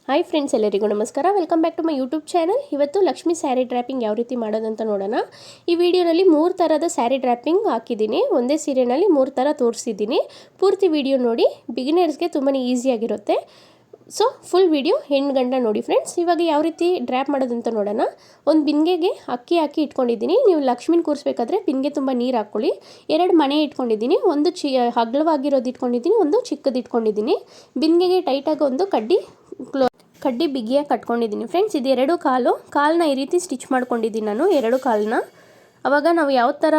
Hi friends, ಎಲ್ಲರಿಗೂ ನಮಸ್ಕಾರ. Welcome back to my YouTube channel. ಇವತ್ತು ಲಕ್ಷ್ಮಿ ಸ್ಯಾರಿ ಡ್ರಾಪಿಂಗ್ ಯಾವ ರೀತಿ ಮಾಡೋದಂತ ನೋಡೋಣ. ಈ ವಿಡಿಯೋನಲ್ಲಿ 3 ಥರದ ಸ್ಯಾರಿ ಡ್ರಾಪಿಂಗ್ ಹಾಕಿದ್ದೀನಿ. ಒಂದೇ ಸೀರೆನಲ್ಲಿ 3 ಥರ ತೋರಿಸಿದ್ದೀನಿ. ಪೂರ್ತಿ ವಿಡಿಯೋ ನೋಡಿ, ಬಿಗಿನರ್ಸ್ಗೆ ತುಂಬಾ ಈಸಿಯಾಗಿರುತ್ತೆ. ಸೊ ಫುಲ್ ವಿಡಿಯೋ ಹೆಣ್ಣು ಗಂಡ ನೋಡಿ ಫ್ರೆಂಡ್ಸ್. ಇವಾಗ ಯಾವ ರೀತಿ ಡ್ರಾಪ್ ಮಾಡೋದಂತ ನೋಡೋಣ. ಒಂದು ಬಿಂದಿಗೆಗೆ ಅಕ್ಕಿ ಹಾಕಿ ಇಟ್ಕೊಂಡಿದ್ದೀನಿ. ನೀವು ಲಕ್ಷ್ಮಿನ ಕೂರಿಸ್ಬೇಕಾದ್ರೆ ಬಿಂದಿಗೆ ತುಂಬ ನೀರು ಹಾಕ್ಕೊಳ್ಳಿ. 2 ಮಣೆ ಇಟ್ಕೊಂಡಿದ್ದೀನಿ. ಒಂದು ಅಗಲವಾಗಿರೋದು ಇಟ್ಕೊಂಡಿದ್ದೀನಿ, ಒಂದು ಚಿಕ್ಕದು ಇಟ್ಕೊಂಡಿದ್ದೀನಿ. ಬಿಂದಿಗೆಗೆ ಟೈಟಾಗಿ ಒಂದು ಕಡ್ಡಿ ಬಿಗಿಯಾಗಿ ಕಟ್ಕೊಂಡಿದ್ದೀನಿ ಫ್ರೆಂಡ್ಸ್. ಇದು 2 ಕಾಲನ್ನ ಈ ರೀತಿ ಸ್ಟಿಚ್ ಮಾಡ್ಕೊಂಡಿದ್ದೀನಿ ನಾನು, 2 ಕಾಲನ್ನ. ಆವಾಗ ನಾವು ಯಾವ ಥರ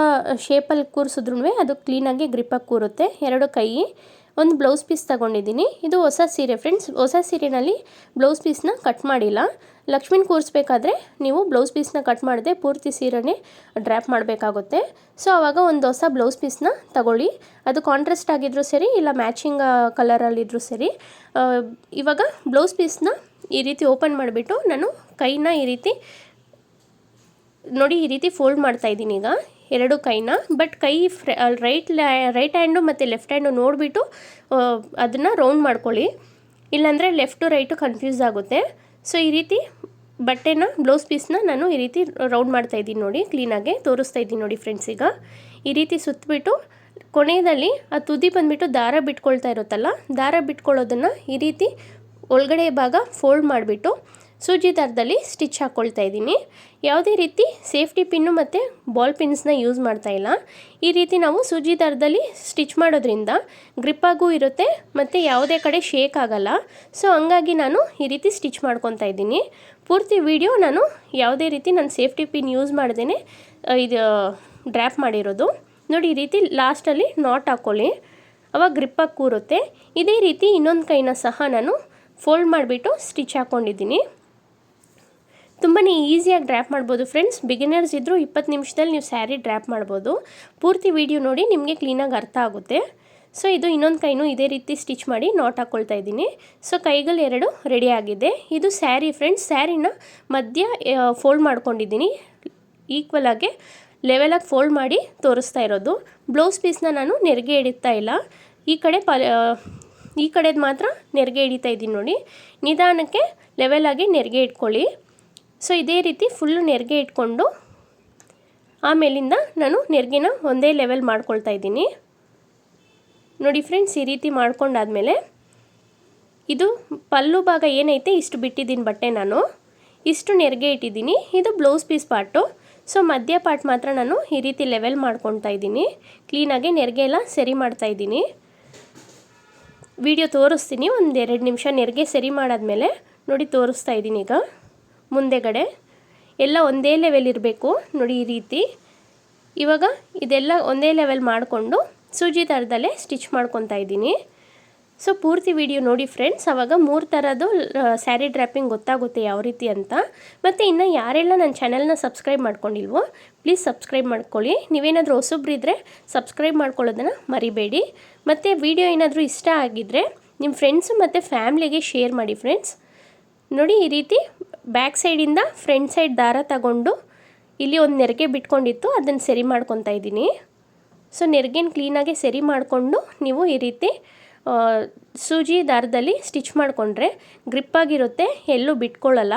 ಶೇಪಲ್ಲಿ ಕೂರಿಸಿದ್ರೂ ಅದು ಕ್ಲೀನಾಗಿ ಗ್ರಿಪ್ಪಾಗಿ ಕೂರುತ್ತೆ. 2 ಕೈ, ಒಂದು ಬ್ಲೌಸ್ ಪೀಸ್ ತೊಗೊಂಡಿದ್ದೀನಿ. ಇದು ಹೊಸ ಸೀರೆ ಫ್ರೆಂಡ್ಸ್. ಹೊಸ ಸೀರೆನಲ್ಲಿ ಬ್ಲೌಸ್ ಪೀಸ್ನ ಕಟ್ ಮಾಡಿಲ್ಲ. ಲಕ್ಷ್ಮಿನ ಕೂರಿಸ್ಬೇಕಾದ್ರೆ ನೀವು ಬ್ಲೌಸ್ ಪೀಸ್ನ ಕಟ್ ಮಾಡದೆ ಪೂರ್ತಿ ಸೀರೆನೇ ಡ್ರಾಪ್ ಮಾಡಬೇಕಾಗುತ್ತೆ. ಸೊ ಆವಾಗ ಒಂದು ಹೊಸ ಬ್ಲೌಸ್ ಪೀಸ್ನ ತಗೊಳ್ಳಿ. ಅದು ಕಾಂಟ್ರಾಸ್ಟ್ ಆಗಿದ್ರೂ ಸರಿ, ಇಲ್ಲ ಮ್ಯಾಚಿಂಗ್ ಕಲರಲ್ಲಿದ್ದರೂ ಸರಿ. ಇವಾಗ ಬ್ಲೌಸ್ ಪೀಸ್ನ ಈ ರೀತಿ ಓಪನ್ ಮಾಡಿಬಿಟ್ಟು ನಾನು ಕೈನ ಈ ರೀತಿ ನೋಡಿ, ಈ ರೀತಿ ಫೋಲ್ಡ್ ಮಾಡ್ತಾಯಿದ್ದೀನಿ ಈಗ 2 ಕೈನ. ಬಟ್ ಕೈ ರೈಟ್ ಹ್ಯಾಂಡು ಮತ್ತು ಲೆಫ್ಟ್ ಹ್ಯಾಂಡು ನೋಡಿಬಿಟ್ಟು ಅದನ್ನು ರೌಂಡ್ ಮಾಡ್ಕೊಳ್ಳಿ, ಇಲ್ಲಾಂದರೆ ಲೆಫ್ಟು ರೈಟು ಕನ್ಫ್ಯೂಸ್ ಆಗುತ್ತೆ. ಸೊ ಈ ರೀತಿ ಬಟ್ಟೆನ, ಬ್ಲೌಸ್ ಪೀಸ್ನ ನಾನು ಈ ರೀತಿ ರೌಂಡ್ ಮಾಡ್ತಾಯಿದ್ದೀನಿ ನೋಡಿ, ಕ್ಲೀನಾಗೆ ತೋರಿಸ್ತಾ ಇದ್ದೀನಿ ನೋಡಿ ಫ್ರೆಂಡ್ಸ್. ಈಗ ಈ ರೀತಿ ಸುತ್ತಬಿಟ್ಟು ಕೊನೆಯಲ್ಲಿ ಆ ತುದಿ ಬಂದುಬಿಟ್ಟು ದಾರ ಬಿಟ್ಕೊಳ್ತಾ ಇರುತ್ತಲ್ಲ, ದಾರ ಬಿಟ್ಕೊಳ್ಳೋದನ್ನು ಈ ರೀತಿ ಒಳಗಡೆ ಭಾಗ ಫೋಲ್ಡ್ ಮಾಡಿಬಿಟ್ಟು ಸೂಜಿ ದಾರದಲ್ಲಿ ಸ್ಟಿಚ್ ಹಾಕ್ಕೊಳ್ತಾ ಇದ್ದೀನಿ. ಯಾವುದೇ ರೀತಿ ಸೇಫ್ಟಿ ಪಿನ್ನು ಮತ್ತು ಬಾಲ್ ಪಿನ್ಸ್ನ ಯೂಸ್ ಮಾಡ್ತಾಯಿಲ್ಲ. ಈ ರೀತಿ ನಾವು ಸೂಜಿ ದಾರದಲ್ಲಿ ಸ್ಟಿಚ್ ಮಾಡೋದ್ರಿಂದ ಗ್ರಿಪ್ಪಾಗೂ ಇರುತ್ತೆ ಮತ್ತು ಯಾವುದೇ ಕಡೆ ಶೇಕ್ ಆಗಲ್ಲ. ಸೊ ಹಂಗಾಗಿ ನಾನು ಈ ರೀತಿ ಸ್ಟಿಚ್ ಮಾಡ್ಕೊತಾ ಇದ್ದೀನಿ. ಪೂರ್ತಿ ವಿಡಿಯೋ ನಾನು ಯಾವುದೇ ರೀತಿ ನಾನು ಸೇಫ್ಟಿ ಪಿನ್ ಯೂಸ್ ಮಾಡ್ದೇ ಇದು ಡ್ರಾಪ್ ಮಾಡಿರೋದು ನೋಡಿ. ಈ ರೀತಿ ಲಾಸ್ಟಲ್ಲಿ ನಾಟ್ ಹಾಕ್ಕೊಳ್ಳಿ, ಅವಾಗ ಗ್ರಿಪ್ಪಾಗಿ ಕೂರುತ್ತೆ. ಇದೇ ರೀತಿ ಇನ್ನೊಂದು ಕೈನ ಸಹ ನಾನು ಫೋಲ್ಡ್ ಮಾಡಿಬಿಟ್ಟು ಸ್ಟಿಚ್ ಹಾಕ್ಕೊಂಡಿದ್ದೀನಿ. ತುಂಬಾ ಈಸಿಯಾಗಿ ಡ್ರಾಪ್ ಮಾಡ್ಬೋದು ಫ್ರೆಂಡ್ಸ್. ಬಿಗಿನರ್ಸ್ ಇದ್ದರೂ 20 ನಿಮಿಷದಲ್ಲಿ ನೀವು ಸ್ಯಾರಿ ಡ್ರಾಪ್ ಮಾಡ್ಬೋದು. ಪೂರ್ತಿ ವಿಡಿಯೋ ನೋಡಿ, ನಿಮಗೆ ಕ್ಲೀನಾಗಿ ಅರ್ಥ ಆಗುತ್ತೆ. ಸೊ ಇದು ಇನ್ನೊಂದು ಕೈನೂ ಇದೇ ರೀತಿ ಸ್ಟಿಚ್ ಮಾಡಿ ನಾಟ್ ಹಾಕ್ಕೊಳ್ತಾ ಇದ್ದೀನಿ. ಸೊ ಕೈಗಳು 2 ರೆಡಿ ಆಗಿದೆ. ಇದು ಸ್ಯಾರಿ ಫ್ರೆಂಡ್ಸ್. ಸ್ಯಾರಿನ ಮಧ್ಯ ಫೋಲ್ಡ್ ಮಾಡ್ಕೊಂಡಿದ್ದೀನಿ, ಈಕ್ವಲಾಗಿ ಲೆವೆಲಾಗಿ ಫೋಲ್ಡ್ ಮಾಡಿ ತೋರಿಸ್ತಾ ಇರೋದು. ಬ್ಲೌಸ್ ಪೀಸ್ನ ನಾನು ನೆರಿಗೆ ಹಿಡಿತಾ ಇಲ್ಲ, ಈ ಕಡೆದು ಮಾತ್ರ ನೆರಿಗೆ ಹಿಡಿತಾ ಇದ್ದೀನಿ ನೋಡಿ. ನಿಧಾನಕ್ಕೆ ಲೆವೆಲಾಗಿ ನೆರಿಗೆ ಇಟ್ಕೊಳ್ಳಿ. ಸೊ ಇದೇ ರೀತಿ ಫುಲ್ಲು ನೆರಿಗೆ ಇಟ್ಕೊಂಡು ಆಮೇಲಿಂದ ನಾನು ನೆರಿಗೆನ ಒಂದೇ ಲೆವೆಲ್ ಮಾಡ್ಕೊಳ್ತಾ ಇದ್ದೀನಿ ನೋಡಿ ಫ್ರೆಂಡ್ಸ್. ಈ ರೀತಿ ಮಾಡ್ಕೊಂಡಾದಮೇಲೆ ಇದು ಪಲ್ಲು ಭಾಗ ಏನೈತೆ ಇಷ್ಟು ಬಿಟ್ಟಿದ್ದೀನಿ ಬಟ್ಟೆ, ನಾನು ಇಷ್ಟು ನೆರಿಗೆ ಇಟ್ಟಿದ್ದೀನಿ. ಇದು ಬ್ಲೌಸ್ ಪೀಸ್ ಪಾರ್ಟು. ಸೊ ಮಧ್ಯ ಪಾರ್ಟ್ ಮಾತ್ರ ನಾನು ಈ ರೀತಿ ಲೆವೆಲ್ ಮಾಡ್ಕೊಳ್ತಾ ಇದ್ದೀನಿ. ಕ್ಲೀನಾಗಿ ನೆರಿಗೆ ಎಲ್ಲ ಸರಿ ಮಾಡ್ತಾಯಿದ್ದೀನಿ. ವಿಡಿಯೋ ತೋರಿಸ್ತೀನಿ, ಒಂದು 2 ನಿಮಿಷ ನೆರಿಗೆ ಸರಿ ಮಾಡಾದ್ಮೇಲೆ ನೋಡಿ ತೋರಿಸ್ತಾ ಇದ್ದೀನಿ. ಈಗ ಮುಂದೆಗಡೆ ಎಲ್ಲ ಒಂದೇ ಲೆವೆಲ್ ಇರಬೇಕು ನೋಡಿ ಈ ರೀತಿ. ಇವಾಗ ಇದೆಲ್ಲ ಒಂದೇ ಲೆವೆಲ್ ಮಾಡಿಕೊಂಡು ಸೂಜಿ ದಾರದಲ್ಲೇ ಸ್ಟಿಚ್ ಮಾಡ್ಕೊತಾ ಇದ್ದೀನಿ. ಸೊ ಪೂರ್ತಿ ವಿಡಿಯೋ ನೋಡಿ ಫ್ರೆಂಡ್ಸ್, ಆವಾಗ 3 ಥರದ್ದು ಸ್ಯಾರಿ ಡ್ರಾಪಿಂಗ್ ಗೊತ್ತಾಗುತ್ತೆ ಯಾವ ರೀತಿ ಅಂತ. ಮತ್ತು ಇನ್ನು ಯಾರೆಲ್ಲ ನನ್ನ ಚಾನಲ್ನ ಸಬ್ಸ್ಕ್ರೈಬ್ ಮಾಡ್ಕೊಂಡಿಲ್ವೋ ಪ್ಲೀಸ್ ಸಬ್ಸ್ಕ್ರೈಬ್ ಮಾಡ್ಕೊಳ್ಳಿ. ನೀವೇನಾದರೂ ಹೊಸಬ್ರಿದ್ರೆ ಸಬ್ಸ್ಕ್ರೈಬ್ ಮಾಡ್ಕೊಳ್ಳೋದನ್ನು ಮರಿಬೇಡಿ. ಮತ್ತು ವಿಡಿಯೋ ಏನಾದರೂ ಇಷ್ಟ ಆಗಿದ್ದರೆ ನಿಮ್ಮ ಫ್ರೆಂಡ್ಸು ಮತ್ತು ಫ್ಯಾಮ್ಲಿಗೆ ಶೇರ್ ಮಾಡಿ ಫ್ರೆಂಡ್ಸ್. ನೋಡಿ ಈ ರೀತಿ ಬ್ಯಾಕ್ ಸೈಡಿಂದ ಫ್ರಂಟ್ ಸೈಡ್ ದಾರ ತಗೊಂಡು ಇಲ್ಲಿ ಒಂದು ನೆರಿಗೆ ಬಿಟ್ಕೊಂಡಿತ್ತು, ಅದನ್ನು ಸರಿ ಮಾಡ್ಕೊತಾ ಇದ್ದೀನಿ. ಸೊ ನೆರಿಗೆನ ಕ್ಲೀನಾಗಿ ಸರಿ ಮಾಡಿಕೊಂಡು ನೀವು ಈ ರೀತಿ ಸೂಜಿ ದಾರದಲ್ಲಿ ಸ್ಟಿಚ್ ಮಾಡಿಕೊಂಡ್ರೆ ಗ್ರಿಪ್ಪಾಗಿರುತ್ತೆ, ಎಲ್ಲೂ ಬಿಟ್ಕೊಳ್ಳಲ್ಲ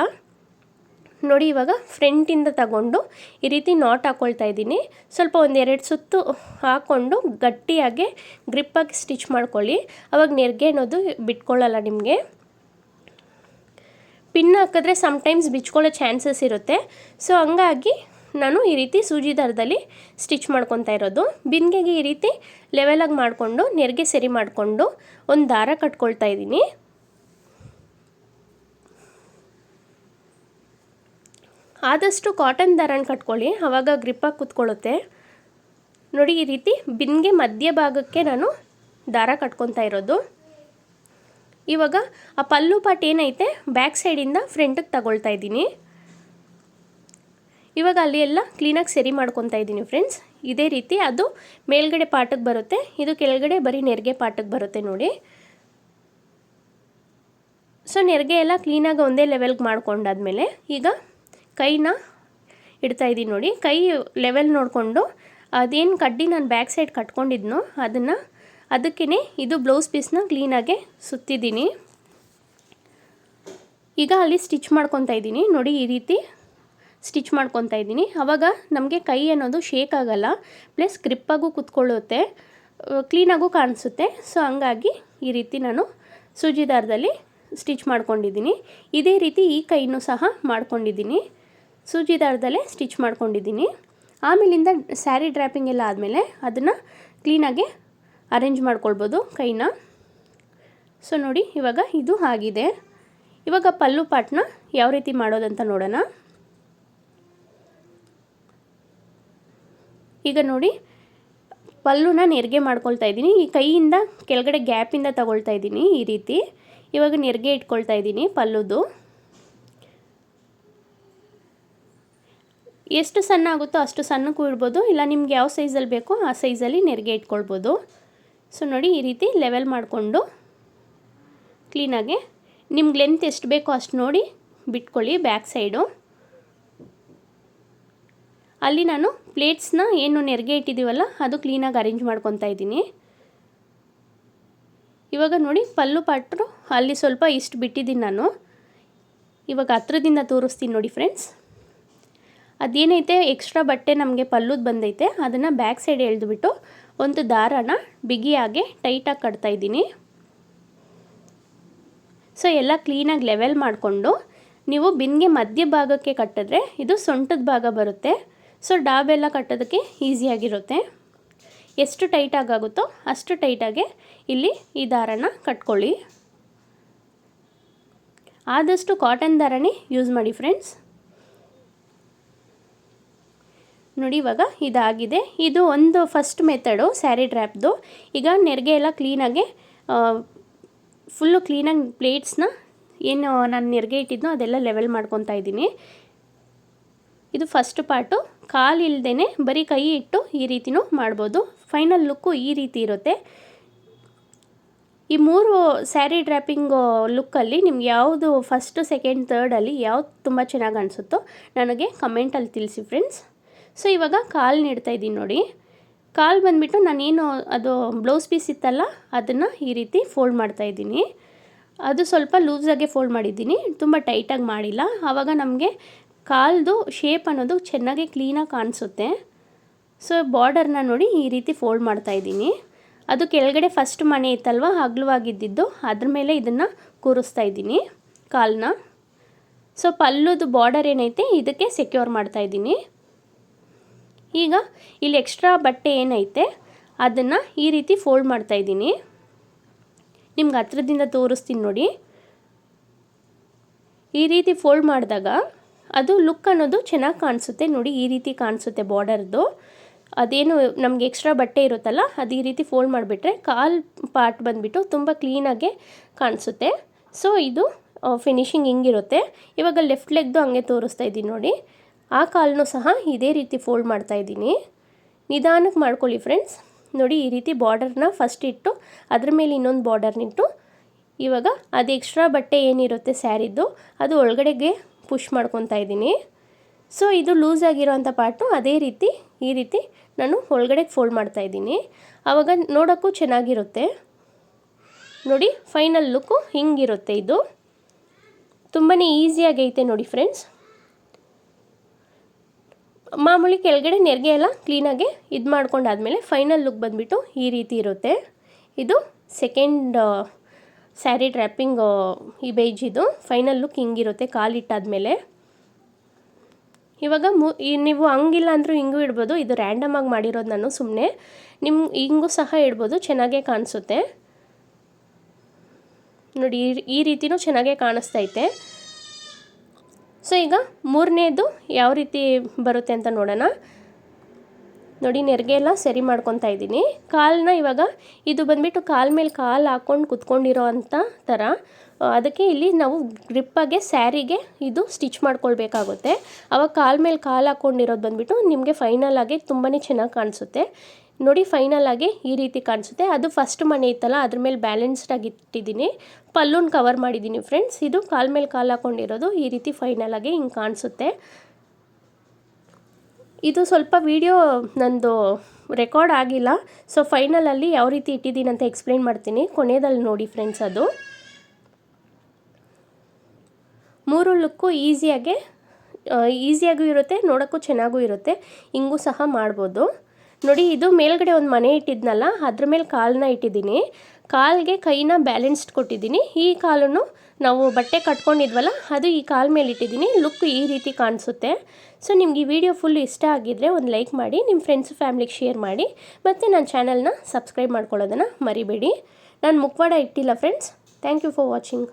ನೋಡಿ. ಇವಾಗ ಫ್ರಂಟಿಂದ ತಗೊಂಡು ಈ ರೀತಿ ನಾಟ್ ಹಾಕ್ಕೊಳ್ತಾ ಇದ್ದೀನಿ. ಸ್ವಲ್ಪ 1-2 ಸುತ್ತು ಹಾಕ್ಕೊಂಡು ಗಟ್ಟಿಯಾಗಿ ಗ್ರಿಪ್ಪಾಗಿ ಸ್ಟಿಚ್ ಮಾಡ್ಕೊಳ್ಳಿ, ಅವಾಗ ನೆರಿಗೆ ಅನ್ನೋದು ಬಿಟ್ಕೊಳ್ಳಲ್ಲ ನಿಮಗೆ. ಪಿನ್ ಹಾಕಿದ್ರೆ ಸಮ್ಟೈಮ್ಸ್ ಬಿಚ್ಕೊಳ್ಳೋ ಚಾನ್ಸಸ್ ಇರುತ್ತೆ. ಸೊ ಹಂಗಾಗಿ ನಾನು ಈ ರೀತಿ ಸೂಜಿ ದಾರದಲ್ಲಿ ಸ್ಟಿಚ್ ಮಾಡ್ಕೊತಾ ಇರೋದು. ಬಿಂದಿಗೆಗೆ ಈ ರೀತಿ ಲೆವೆಲಾಗಿ ಮಾಡಿಕೊಂಡು ನೆರಿಗೆ ಸರಿ ಮಾಡಿಕೊಂಡು ಒಂದು ದಾರ ಕಟ್ಕೊಳ್ತಾ ಇದ್ದೀನಿ. ಆದಷ್ಟು ಕಾಟನ್ ದಾರನ ಕಟ್ಕೊಳ್ಳಿ, ಆವಾಗ ಗ್ರಿಪ್ಪಾಗಿ ಕೂತ್ಕೊಳ್ಳುತ್ತೆ ನೋಡಿ. ಈ ರೀತಿ ಬಿಂದಿಗೆ ಮಧ್ಯ ಭಾಗಕ್ಕೆ ನಾನು ದಾರ ಕಟ್ಕೊತಾ ಇರೋದು. ಇವಾಗ ಆ ಪಲ್ಲು ಪಾರ್ಟ್ ಏನೈತೆ ಬ್ಯಾಕ್ ಸೈಡಿಂದ ಫ್ರಂಟಿಗೆ ತಗೊಳ್ತಾ ಇದ್ದೀನಿ. ಇವಾಗ ಅಲ್ಲಿ ಎಲ್ಲ ಕ್ಲೀನಾಗಿ ಸರಿ ಮಾಡ್ಕೊತಾ ಇದ್ದೀನಿ ಫ್ರೆಂಡ್ಸ್. ಇದೇ ರೀತಿ ಅದು ಮೇಲ್ಗಡೆ ಪಾರ್ಟಿಗೆ ಬರುತ್ತೆ, ಇದು ಕೆಳಗಡೆ ಬರೀ ನೆರಿಗೆ ಪಾರ್ಟಿಗೆ ಬರುತ್ತೆ ನೋಡಿ. ಸೊ ನೆರಿಗೆ ಎಲ್ಲ ಕ್ಲೀನಾಗಿ ಒಂದೇ ಲೆವೆಲ್ಗೆ ಮಾಡ್ಕೊಂಡಾದ್ಮೇಲೆ ಈಗ ಕೈನ ಇಡ್ತಾ ಇದ್ದೀನಿ ನೋಡಿ. ಕೈ ಲೆವೆಲ್ ನೋಡಿಕೊಂಡು ಅದೇನು ಕಡ್ಡಿ ನಾನು ಬ್ಯಾಕ್ ಸೈಡ್ ಕಟ್ಕೊಂಡಿದ್ನೋ ಅದಕ್ಕೇ ಇದು ಬ್ಲೌಸ್ ಪೀಸ್ನ ಕ್ಲೀನಾಗೆ ಸುತ್ತಿದ್ದೀನಿ. ಈಗ ಅಲ್ಲಿ ಸ್ಟಿಚ್ ಮಾಡ್ಕೊತಾ ಇದ್ದೀನಿ ನೋಡಿ, ಈ ರೀತಿ ಸ್ಟಿಚ್ ಮಾಡ್ಕೊತಾ ಇದ್ದೀನಿ. ಆವಾಗ ನಮಗೆ ಕೈ ಅನ್ನೋದು ಶೇಕ್ ಆಗಲ್ಲ, ಪ್ಲಸ್ ಗ್ರಿಪ್ಪಾಗೂ ಕೂತ್ಕೊಳ್ಳುತ್ತೆ, ಕ್ಲೀನಾಗೂ ಕಾಣಿಸುತ್ತೆ. ಸೊ ಹಂಗಾಗಿ ಈ ರೀತಿ ನಾನು ಸೂಜಿ ದಾರದಲ್ಲಿ ಸ್ಟಿಚ್ ಮಾಡ್ಕೊಂಡಿದ್ದೀನಿ. ಇದೇ ರೀತಿ ಈ ಕೈನೂ ಸಹ ಮಾಡ್ಕೊಂಡಿದ್ದೀನಿ, ಸೂಜಿ ದಾರದಲ್ಲೇ ಸ್ಟಿಚ್ ಮಾಡ್ಕೊಂಡಿದ್ದೀನಿ. ಆಮೇಲಿಂದ ಸ್ಯಾರಿ ಡ್ರ್ಯಾಪಿಂಗ್ ಎಲ್ಲ ಆದಮೇಲೆ ಅದನ್ನು ಕ್ಲೀನಾಗಿ ಅರೇಂಜ್ ಮಾಡ್ಕೊಳ್ಬೋದು ಕೈನ. ಸೊ ನೋಡಿ ಇವಾಗ ಇದು ಆಗಿದೆ. ಇವಾಗ ಪಲ್ಲು ಪಾಟ್ನ ಯಾವ ರೀತಿ ಮಾಡೋದಂತ ನೋಡೋಣ. ಈಗ ನೋಡಿ ಪಲ್ಲುನ ನೆರಿಗೆ ಮಾಡ್ಕೊಳ್ತಾ ಇದ್ದೀನಿ. ಈ ಕೈಯಿಂದ ಕೆಳಗಡೆ ಗ್ಯಾಪಿಂದ ತಗೊಳ್ತಾ ಇದ್ದೀನಿ ಈ ರೀತಿ. ಇವಾಗ ನೆರಿಗೆ ಇಟ್ಕೊಳ್ತಾ ಇದ್ದೀನಿ ಪಲ್ಲುದು. ಎಷ್ಟು ಸಣ್ಣ ಆಗುತ್ತೋ ಅಷ್ಟು ಸಣ್ಣಕ್ಕೂ ಇಡ್ಬೋದು, ಇಲ್ಲ ನಿಮ್ಗೆ ಯಾವ ಸೈಜಲ್ಲಿ ಬೇಕೋ ಆ ಸೈಜಲ್ಲಿ ನೆರಿಗೆ ಇಟ್ಕೊಳ್ಬೋದು. ಸೊ ನೋಡಿ ಈ ರೀತಿ ಲೆವೆಲ್ ಮಾಡಿಕೊಂಡು ಕ್ಲೀನಾಗಿ ನಿಮ್ಗೆ ಲೆಂತ್ ಎಷ್ಟು ಬೇಕೋ ಅಷ್ಟು ನೋಡಿ ಬಿಟ್ಕೊಳ್ಳಿ ಬ್ಯಾಕ್ ಸೈಡು. ಅಲ್ಲಿ ನಾನು ಪ್ಲೇಟ್ಸ್ನ ಏನು ನೆರಿಗೆ ಇಟ್ಟಿದ್ದೀವಲ್ಲ ಅದು ಕ್ಲೀನಾಗಿ ಅರೇಂಜ್ ಮಾಡ್ಕೊತಾ ಇದ್ದೀನಿ. ಇವಾಗ ನೋಡಿ ಪಲ್ಲು ಪಾಟ್ರು ಅಲ್ಲಿ ಸ್ವಲ್ಪ ಇಷ್ಟು ಬಿಟ್ಟಿದ್ದೀನಿ ನಾನು. ಇವಾಗ ಹತ್ರದಿಂದ ತೋರಿಸ್ತೀನಿ ನೋಡಿ ಫ್ರೆಂಡ್ಸ್. ಅದೇನೈತೆ ಎಕ್ಸ್ಟ್ರಾ ಬಟ್ಟೆ ನಮಗೆ ಪಲ್ಲುದು ಬಂದೈತೆ ಅದನ್ನು ಬ್ಯಾಕ್ ಸೈಡ್ ಎಳೆದುಬಿಟ್ಟು ಒಂದು ದಾರಾನ ಬಿಗಿಯಾಗೆ ಟೈಟಾಗಿ ಕಟ್ತಾ ಇದ್ದೀನಿ. ಸೊ ಎಲ್ಲ ಕ್ಲೀನಾಗಿ ಲೆವೆಲ್ ಮಾಡಿಕೊಂಡು ನೀವು ಬಿನ್ಗೆ ಮಧ್ಯ ಭಾಗಕ್ಕೆ ಕಟ್ಟಿದ್ರೆ ಇದು ಸೊಂಟದ ಭಾಗ ಬರುತ್ತೆ. ಸೊ ಡಾಬೆಲ್ಲ ಕಟ್ಟೋದಕ್ಕೆ ಈಸಿಯಾಗಿರುತ್ತೆ. ಎಷ್ಟು ಟೈಟಾಗುತ್ತೋ ಅಷ್ಟು ಟೈಟಾಗೆ ಇಲ್ಲಿ ಈ ದಾರನ ಕಟ್ಕೊಳ್ಳಿ. ಆದಷ್ಟು ಕಾಟನ್ ದಾರನೇ ಯೂಸ್ ಮಾಡಿ ಫ್ರೆಂಡ್ಸ್. ನೋಡಿ ಇವಾಗ ಇದಾಗಿದೆ. ಇದು ಒಂದು ಫಸ್ಟ್ ಮೆಥಡು ಸ್ಯಾರಿ ಡ್ರ್ಯಾಪ್ದು. ಈಗ ನೆರಿಗೆ ಎಲ್ಲ ಕ್ಲೀನಾಗೆ ಫುಲ್ಲು ಕ್ಲೀನಾಗಿ ಪ್ಲೇಟ್ಸ್ನ ಏನು ನಾನು ನೆರಿಗೆ ಇಟ್ಟಿದ್ನೋ ಅದೆಲ್ಲ ಲೆವೆಲ್ ಮಾಡ್ಕೊತಾ ಇದ್ದೀನಿ. ಇದು ಫಸ್ಟ್ ಪಾರ್ಟು. ಕಾಲು ಇಲ್ಲದೇ ಬರೀ ಕೈ ಇಟ್ಟು ಈ ರೀತಿನೂ ಮಾಡ್ಬೋದು. ಫೈನಲ್ ಲುಕ್ಕು ಈ ರೀತಿ ಇರುತ್ತೆ. ಈ 3 ಸ್ಯಾರಿ ಡ್ರ್ಯಾಪಿಂಗ್ ಲುಕ್ಕಲ್ಲಿ ನಿಮ್ಗೆ ಯಾವುದು ಫಸ್ಟು ಸೆಕೆಂಡ್ ಥರ್ಡಲ್ಲಿ ಯಾವ್ದು ತುಂಬ ಚೆನ್ನಾಗಿ ಅನಿಸುತ್ತೋ ನನಗೆ ಕಮೆಂಟಲ್ಲಿ ತಿಳಿಸಿ ಫ್ರೆಂಡ್ಸ್. ಸೊ ಇವಾಗ ಕಾಲು ನೀಡ್ತಾ ಇದ್ದೀನಿ ನೋಡಿ. ಕಾಲು ಬಂದುಬಿಟ್ಟು ನಾನೇನು ಅದು ಬ್ಲೌಸ್ ಪೀಸ್ ಇತ್ತಲ್ಲ ಅದನ್ನು ಈ ರೀತಿ ಫೋಲ್ಡ್ ಮಾಡ್ತಾಯಿದ್ದೀನಿ. ಅದು ಸ್ವಲ್ಪ ಲೂಸಾಗೆ ಫೋಲ್ಡ್ ಮಾಡಿದ್ದೀನಿ, ತುಂಬ ಟೈಟಾಗಿ ಮಾಡಿಲ್ಲ. ಆವಾಗ ನಮಗೆ ಕಾಲ್ದು ಶೇಪ್ ಅನ್ನೋದು ಚೆನ್ನಾಗಿ ಕ್ಲೀನಾಗಿ ಕಾಣಿಸುತ್ತೆ. ಸೊ ಬಾರ್ಡರ್ನ ನೋಡಿ ಈ ರೀತಿ ಫೋಲ್ಡ್ ಮಾಡ್ತಾಯಿದ್ದೀನಿ. ಅದು ಕೆಳಗಡೆ ಫಸ್ಟ್ ಮನೆ ಇತ್ತಲ್ವ ಅಗಲವಾಗಿದ್ದಿದ್ದು, ಅದ್ರ ಮೇಲೆ ಇದನ್ನು ಕೂರಿಸ್ತಾ ಇದ್ದೀನಿ ಕಾಲನ್ನ. ಸೊ ಪಲ್ಲುದು ಬಾರ್ಡರ್ ಏನೈತೆ ಇದಕ್ಕೆ ಸೆಕ್ಯೂರ್ ಮಾಡ್ತಾಯಿದ್ದೀನಿ. ಈಗ ಇಲ್ಲಿ ಎಕ್ಸ್ಟ್ರಾ ಬಟ್ಟೆ ಏನೈತೆ ಅದನ್ನು ಈ ರೀತಿ ಫೋಲ್ಡ್ ಮಾಡ್ತಾಯಿದ್ದೀನಿ. ನಿಮ್ಗೆ ಹತ್ರದಿಂದ ತೋರಿಸ್ತೀನಿ ನೋಡಿ. ಈ ರೀತಿ ಫೋಲ್ಡ್ ಮಾಡಿದಾಗ ಅದು ಲುಕ್ ಅನ್ನೋದು ಚೆನ್ನಾಗಿ ಕಾಣಿಸುತ್ತೆ ನೋಡಿ. ಈ ರೀತಿ ಕಾಣಿಸುತ್ತೆ ಬಾರ್ಡರ್ದು. ಅದೇನು ನಮಗೆ ಎಕ್ಸ್ಟ್ರಾ ಬಟ್ಟೆ ಇರುತ್ತಲ್ಲ ಅದು ಈ ರೀತಿ ಫೋಲ್ಡ್ ಮಾಡಿಬಿಟ್ರೆ ಕಾಲು ಪಾರ್ಟ್ ಬಂದುಬಿಟ್ಟು ತುಂಬ ಕ್ಲೀನಾಗೆ ಕಾಣಿಸುತ್ತೆ. ಸೊ ಇದು ಫಿನಿಶಿಂಗ್ ಹಿಂಗಿರುತ್ತೆ. ಇವಾಗ ಲೆಫ್ಟ್ ಲೆಗ್ದು ಹಂಗೆ ತೋರಿಸ್ತಾ ಇದ್ದೀನಿ ನೋಡಿ. ಆ ಕಾಲನ್ನು ಸಹ ಇದೇ ರೀತಿ ಫೋಲ್ಡ್ ಮಾಡ್ತಾಯಿದ್ದೀನಿ. ನಿಧಾನಕ್ಕೆ ಮಾಡ್ಕೊಳ್ಳಿ ಫ್ರೆಂಡ್ಸ್. ನೋಡಿ ಈ ರೀತಿ ಬಾರ್ಡರ್ನ ಫಸ್ಟ್ ಇಟ್ಟು ಅದ್ರ ಮೇಲೆ ಇನ್ನೊಂದು ಬಾರ್ಡರ್ನಿಟ್ಟು ಇವಾಗ ಅದು ಎಕ್ಸ್ಟ್ರಾ ಬಟ್ಟೆ ಏನಿರುತ್ತೆ ಸ್ಯಾರಿದ್ದು ಅದು ಒಳಗಡೆಗೆ ಪುಷ್ ಮಾಡ್ಕೊತಾ ಇದ್ದೀನಿ. ಸೊ ಇದು ಲೂಸ್ ಆಗಿರೋಂಥ ಪಾರ್ಟು ಅದೇ ರೀತಿ ಈ ರೀತಿ ನಾನು ಒಳಗಡೆಗೆ ಫೋಲ್ಡ್ ಮಾಡ್ತಾಯಿದ್ದೀನಿ. ಆವಾಗ ನೋಡೋಕ್ಕೂ ಚೆನ್ನಾಗಿರುತ್ತೆ ನೋಡಿ. ಫೈನಲ್ ಲುಕ್ಕು ಹಿಂಗಿರುತ್ತೆ. ಇದು ತುಂಬಾ ಈಸಿಯಾಗೈತೆ ನೋಡಿ ಫ್ರೆಂಡ್ಸ್. ಮಾಮೂಲಿ ಕೆಳಗಡೆ ನೆರಿಗೆ ಎಲ್ಲ ಕ್ಲೀನಾಗಿ ಇದು ಮಾಡ್ಕೊಂಡಾದ್ಮೇಲೆ ಫೈನಲ್ ಲುಕ್ ಬಂದುಬಿಟ್ಟು ಈ ರೀತಿ ಇರುತ್ತೆ. ಇದು ಸೆಕೆಂಡ್ ಸ್ಯಾರಿ ಡ್ರ್ಯಾಪಿಂಗ್ ಈ ಬೇಜಿದು ಫೈನಲ್ ಲುಕ್ ಹಿಂಗಿರುತ್ತೆ ಕಾಲಿಟ್ಟಾದ್ಮೇಲೆ. ಇವಾಗ ನೀವು ಹಂಗಿಲ್ಲ ಅಂದರೂ ಹಿಂಗೂ ಇಡ್ಬೋದು. ಇದು ರ್ಯಾಂಡಮಾಗಿ ಮಾಡಿರೋದು ನಾನು ಸುಮ್ಮನೆ. ಹಿಂಗೂ ಸಹ ಇಡ್ಬೋದು, ಚೆನ್ನಾಗೇ ಕಾಣಿಸುತ್ತೆ ನೋಡಿ. ಈ ರೀತಿನೂ ಚೆನ್ನಾಗೇ ಕಾಣಿಸ್ತೈತೆ. ಸೊ ಈಗ ಮೂರನೇದು ಯಾವ ರೀತಿ ಬರುತ್ತೆ ಅಂತ ನೋಡೋಣ ನೋಡಿ. ನೆರಿಗೆ ಎಲ್ಲ ಸರಿ ಮಾಡ್ಕೊತಾ ಇದ್ದೀನಿ. ಕಾಲನ್ನ ಇವಾಗ ಇದು ಬಂದುಬಿಟ್ಟು ಕಾಲ ಮೇಲೆ ಕಾಲು ಹಾಕ್ಕೊಂಡು ಕುತ್ಕೊಂಡಿರೋ ಅಂಥ ಥರ. ಅದಕ್ಕೆ ಇಲ್ಲಿ ನಾವು ಗ್ರಿಪ್ಪಾಗೆ ಸ್ಯಾರಿಗೆ ಇದು ಸ್ಟಿಚ್ ಮಾಡ್ಕೊಳ್ಬೇಕಾಗುತ್ತೆ. ಆವಾಗ ಕಾಲ ಮೇಲೆ ಕಾಲು ಹಾಕ್ಕೊಂಡಿರೋದು ಬಂದುಬಿಟ್ಟು ನಿಮಗೆ ಫೈನಲ್ ಆಗಿ ತುಂಬಾ ಚೆನ್ನಾಗಿ ಕಾಣಿಸುತ್ತೆ ನೋಡಿ. ಫೈನಲ್ ಆಗಿ ಈ ರೀತಿ ಕಾಣಿಸುತ್ತೆ. ಅದು ಫಸ್ಟ್ ಮನೆ ಇತ್ತಲ್ಲ ಅದ್ರ ಮೇಲೆ ಬ್ಯಾಲೆನ್ಸ್ಡಾಗಿ ಇಟ್ಟಿದ್ದೀನಿ, ಪಲ್ಲುನ ಕವರ್ ಮಾಡಿದ್ದೀನಿ ಫ್ರೆಂಡ್ಸ್. ಇದು ಕಾಲ ಮೇಲೆ ಕಾಲು ಹಾಕ್ಕೊಂಡಿರೋದು ಈ ರೀತಿ ಫೈನಲ್ ಆಗಿ ಹಿಂಗೆ ಕಾಣಿಸುತ್ತೆ. ಇದು ಸ್ವಲ್ಪ ವಿಡಿಯೋ ನಂದು ರೆಕಾರ್ಡ್ ಆಗಿಲ್ಲ. ಸೊ ಫೈನಲಲ್ಲಿ ಯಾವ ರೀತಿ ಇಟ್ಟಿದ್ದೀನಿ ಅಂತ ಎಕ್ಸ್ಪ್ಲೇನ್ ಮಾಡ್ತೀನಿ, ಕೊನೆಯಲ್ಲಿ ನೋಡಿ ಫ್ರೆಂಡ್ಸ್. ಅದು ಮೂರು ಲುಕ್ಕು ಈಸಿಯಾಗೂ ಇರುತ್ತೆ, ನೋಡೋಕ್ಕೂ ಚೆನ್ನಾಗೂ ಇರುತ್ತೆ. ಹಿಂಗೂ ಸಹ ಮಾಡ್ಬೋದು. ನೋಡಿ, ಇದು ಮೇಲ್ಗಡೆ ಒಂದು ಮನೆ ಇಟ್ಟಿದ್ನಲ್ಲ, ಅದ್ರ ಮೇಲೆ ಕಾಲನ್ನ ಇಟ್ಟಿದ್ದೀನಿ. ಕಾಲಿಗೆ ಕೈನ ಬ್ಯಾಲೆನ್ಸ್ಡ್ ಕೊಟ್ಟಿದ್ದೀನಿ. ಈ ಕಾಲನ್ನು ನಾವು ಬಟ್ಟೆ ಕಟ್ಕೊಂಡಿದ್ವಲ್ಲ, ಅದು ಈ ಕಾಲ ಮೇಲೆ ಇಟ್ಟಿದ್ದೀನಿ. ಲುಕ್ ಈ ರೀತಿ ಕಾಣಿಸುತ್ತೆ. ಸೊ ನಿಮ್ಗೆ ಈ ವಿಡಿಯೋ ಫುಲ್ ಇಷ್ಟ ಆಗಿದ್ದರೆ ಒಂದು ಲೈಕ್ ಮಾಡಿ, ನಿಮ್ಮ ಫ್ರೆಂಡ್ಸ್ ಫ್ಯಾಮಿಲಿಗೆ ಶೇರ್ ಮಾಡಿ, ಮತ್ತು ನನ್ನ ಚಾನಲ್ನ ಸಬ್ಸ್ಕ್ರೈಬ್ ಮಾಡ್ಕೊಳ್ಳೋದನ್ನು ಮರಿಬೇಡಿ. ನಾನು ಮುಖವಾಡ ಇಟ್ಟಿಲ್ಲ friends. Thank you for watching.